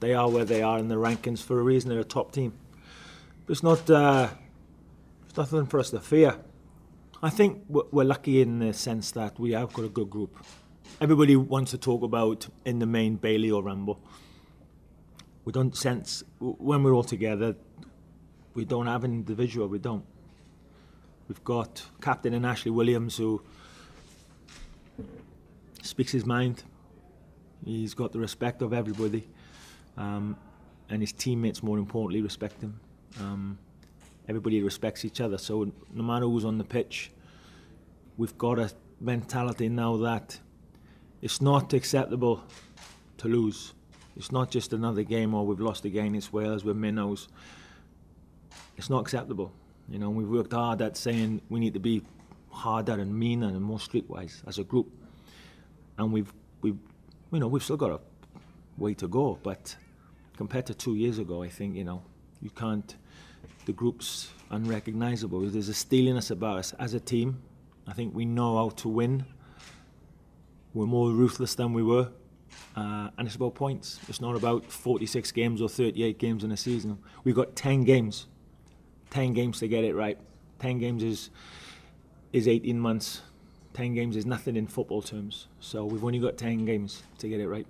They are where they are in the rankings for a reason. They're a top team. But it's not. It's nothing for us to fear. I think we're lucky in the sense that we have got a good group. Everybody wants to talk about in the main Bailey or Rambo. We don't sense when we're all together. We don't have an individual. We don't. We've got captain and Ashley Williams who speaks his mind. He's got the respect of everybody, and his teammates, more importantly, respect him. Everybody respects each other. So no matter who's on the pitch, we've got a mentality now that it's not acceptable to lose. It's not just another game or we've lost against Wales with minnows. It's not acceptable. You know, we've worked hard at saying we need to be harder and meaner and more streetwise as a group. And we've still got a way to go. But compared to 2 years ago, I think, you can't. The group's unrecognisable. There's a steeliness about us as a team. I think we know how to win. We're more ruthless than we were. And it's about points. It's not about 46 games or 38 games in a season. We've got 10 games. 10 games to get it right. 10 games is 18 months. 10 games is nothing in football terms. So we've only got 10 games to get it right.